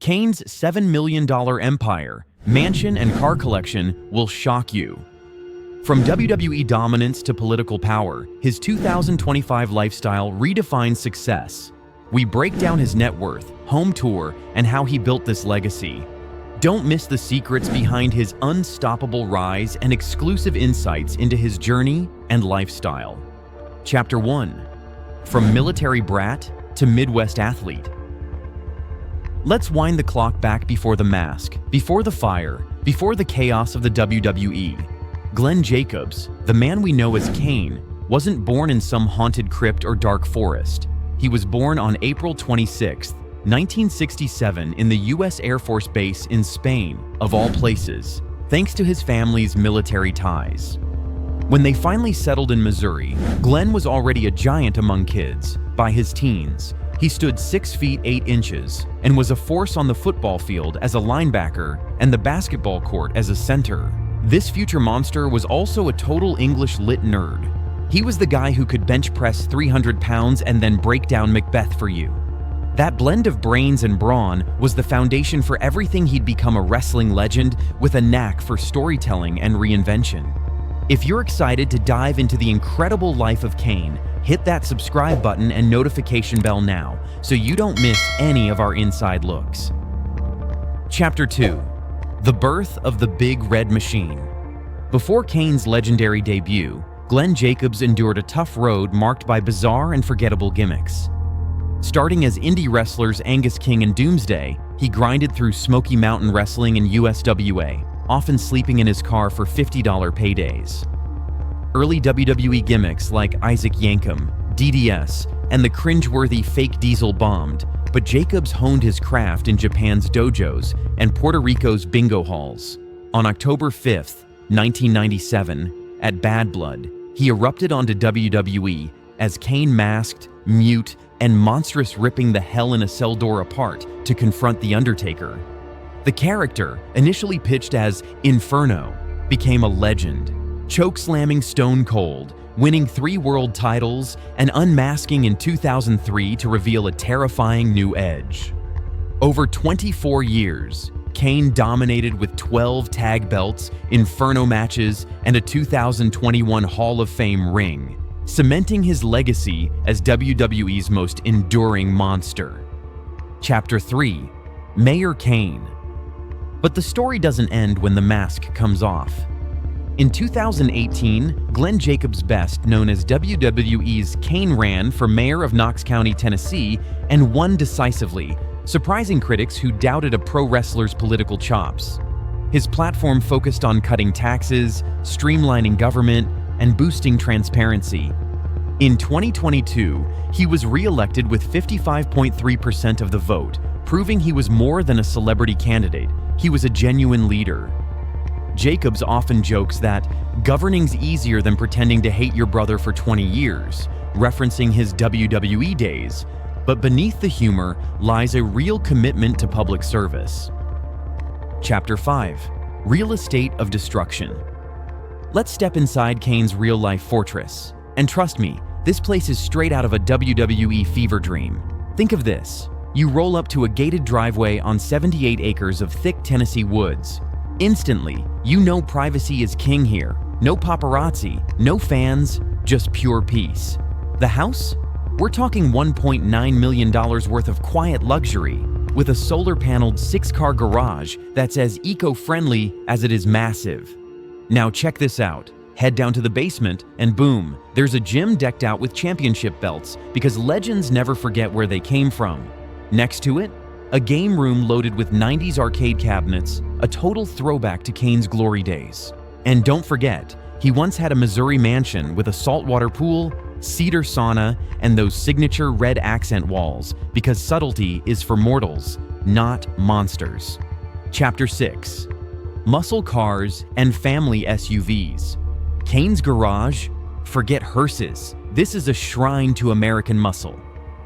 Kane's $7 million empire, mansion, and car collection will shock you. From WWE dominance to political power, his 2025 lifestyle redefines success. We break down his net worth, home tour, and how he built this legacy. Don't miss the secrets behind his unstoppable rise and exclusive insights into his journey and lifestyle. Chapter 1. From military brat to Midwest athlete. Let's wind the clock back before the mask, before the fire, before the chaos of the WWE. Glenn Jacobs, the man we know as Kane, wasn't born in some haunted crypt or dark forest. He was born on April 26, 1967 in the U.S. Air Force Base in Spain, of all places, thanks to his family's military ties. When they finally settled in Missouri, Glenn was already a giant among kids. By his teens, he stood 6 feet 8 inches and was a force on the football field as a linebacker and the basketball court as a center. This future monster was also a total English lit nerd. He was the guy who could bench press 300 pounds and then break down Macbeth for you. That blend of brains and brawn was the foundation for everything he'd become a wrestling legend with a knack for storytelling and reinvention. If you're excited to dive into the incredible life of Kane, hit that subscribe button and notification bell now so you don't miss any of our inside looks. Chapter 2. The birth of the Big Red Machine. Before Kane's legendary debut, Glenn Jacobs endured a tough road marked by bizarre and forgettable gimmicks. Starting as indie wrestlers Angus King and Doomsday, he grinded through Smoky Mountain Wrestling in USWA, often sleeping in his car for $50 paydays. Early WWE gimmicks like Isaac Yankem, DDS, and the cringeworthy Fake Diesel bombed, but Jacobs honed his craft in Japan's dojos and Puerto Rico's bingo halls. On October 5th, 1997, at Bad Blood, he erupted onto WWE as Kane masked, mute, and monstrous, ripping the Hell in a Cell door apart to confront The Undertaker. The character, initially pitched as Inferno, became a legend, choke-slamming Stone Cold, winning 3 world titles, and unmasking in 2003 to reveal a terrifying new edge. Over 24 years, Kane dominated with 12 tag belts, Inferno matches, and a 2021 Hall of Fame ring, cementing his legacy as WWE's most enduring monster. Chapter 3. Mayor Kane. But the story doesn't end when the mask comes off. In 2018, Glenn Jacobs, best known as WWE's Kane, ran for mayor of Knox County, Tennessee, and won decisively, surprising critics who doubted a pro wrestler's political chops. His platform focused on cutting taxes, streamlining government, and boosting transparency. In 2022, he was re-elected with 55.3% of the vote, proving he was more than a celebrity candidate. He was a genuine leader. Jacobs often jokes that governing's easier than pretending to hate your brother for 20 years, referencing his WWE days, but beneath the humor lies a real commitment to public service. Chapter 5. Real Estate of Destruction. Let's step inside Kane's real-life fortress. And trust me, this place is straight out of a WWE fever dream. Think of this. You roll up to a gated driveway on 78 acres of thick Tennessee woods. Instantly, you know privacy is king here. No paparazzi, no fans, just pure peace. The house? We're talking $1.9 million worth of quiet luxury, with a solar-paneled 6-car garage that's as eco-friendly as it is massive. Now check this out. Head down to the basement, and boom, there's a gym decked out with championship belts, because legends never forget where they came from. Next to it, a game room loaded with 90s arcade cabinets, a total throwback to Kane's glory days. And don't forget, he once had a Missouri mansion with a saltwater pool, cedar sauna, and those signature red accent walls, because subtlety is for mortals, not monsters. Chapter 6. Muscle cars and family SUVs. Kane's garage? Forget hearses. This is a shrine to American muscle.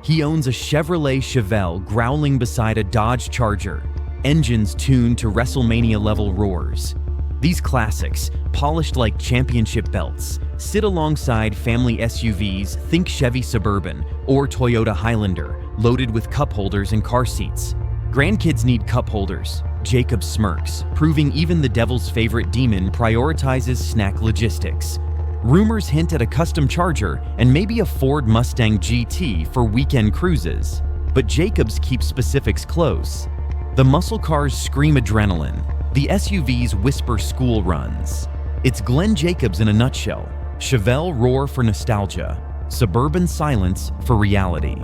He owns a Chevrolet Chevelle growling beside a Dodge Charger, engines tuned to WrestleMania-level roars. These classics, polished like championship belts, sit alongside family SUVs, think Chevy Suburban or Toyota Highlander, loaded with cup holders and car seats. Grandkids need cup holders. Jacob smirks, proving even the devil's favorite demon prioritizes snack logistics. Rumors hint at a custom Charger and maybe a Ford Mustang GT for weekend cruises. But Jacobs keeps specifics close. The muscle cars scream adrenaline. The SUVs whisper school runs. It's Glenn Jacobs in a nutshell. Chevelle roar for nostalgia. Suburban silence for reality.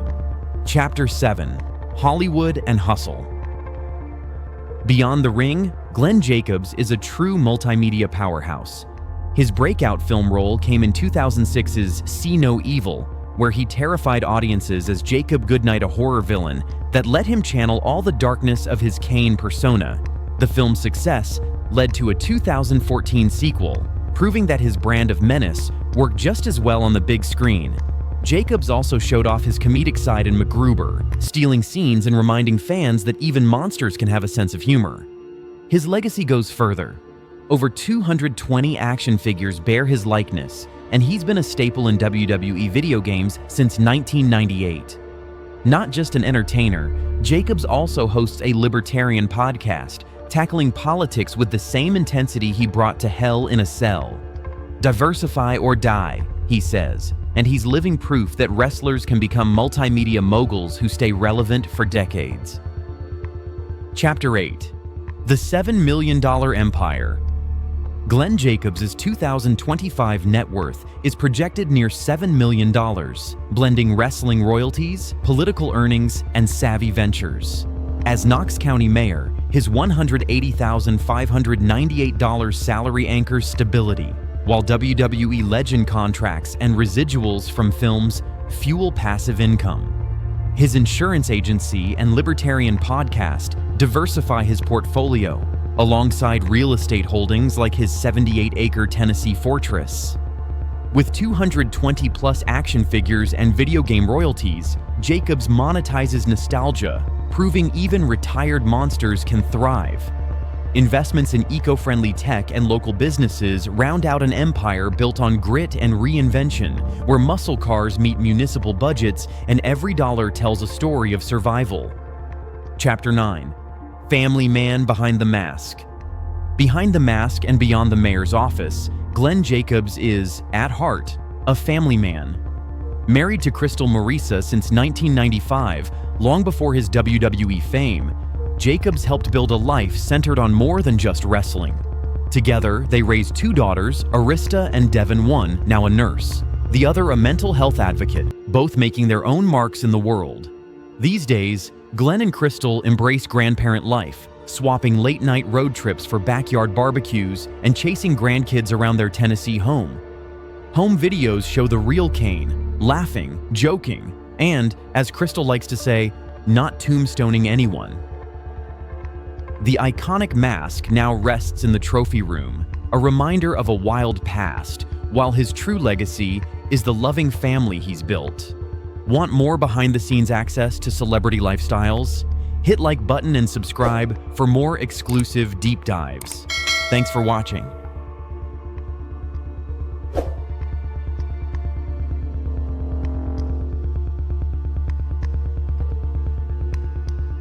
Chapter 7. Hollywood and Hustle. Beyond the ring, Glenn Jacobs is a true multimedia powerhouse. His breakout film role came in 2006's See No Evil, where he terrified audiences as Jacob Goodnight, a horror villain that let him channel all the darkness of his Kane persona. The film's success led to a 2014 sequel, proving that his brand of menace worked just as well on the big screen. Jacobs also showed off his comedic side in MacGruber, stealing scenes and reminding fans that even monsters can have a sense of humor. His legacy goes further. Over 220 action figures bear his likeness, and he's been a staple in WWE video games since 1998. Not just an entertainer, Jacobs also hosts a libertarian podcast, tackling politics with the same intensity he brought to Hell in a Cell. Diversify or die, he says, and he's living proof that wrestlers can become multimedia moguls who stay relevant for decades. Chapter 8. The $7 Million Empire. Glenn Jacobs' 2025 net worth is projected near $7 million, blending wrestling royalties, political earnings, and savvy ventures. As Knox County Mayor, his $180,598 salary anchors stability, while WWE legend contracts and residuals from films fuel passive income. His insurance agency and libertarian podcast diversify his portfolio, alongside real estate holdings like his 78-acre Tennessee fortress. With 220-plus action figures and video game royalties, Jacobs monetizes nostalgia, proving even retired monsters can thrive. Investments in eco-friendly tech and local businesses round out an empire built on grit and reinvention, where muscle cars meet municipal budgets and every dollar tells a story of survival. Chapter 9. Family man behind the mask. Behind the mask and beyond the mayor's office, Glenn Jacobs is, at heart, a family man. Married to Crystal Marisa since 1995, long before his WWE fame, Jacobs helped build a life centered on more than just wrestling. Together, they raised two daughters, Arista and Devon, one now a nurse, the other a mental health advocate, both making their own marks in the world. These days, Glenn and Crystal embrace grandparent life, swapping late-night road trips for backyard barbecues and chasing grandkids around their Tennessee home. Home videos show the real Kane, laughing, joking, and, as Crystal likes to say, not tombstoning anyone. The iconic mask now rests in the trophy room, a reminder of a wild past, while his true legacy is the loving family he's built. Want more behind-the-scenes access to celebrity lifestyles? Hit like button and subscribe for more exclusive deep dives. Thanks for watching.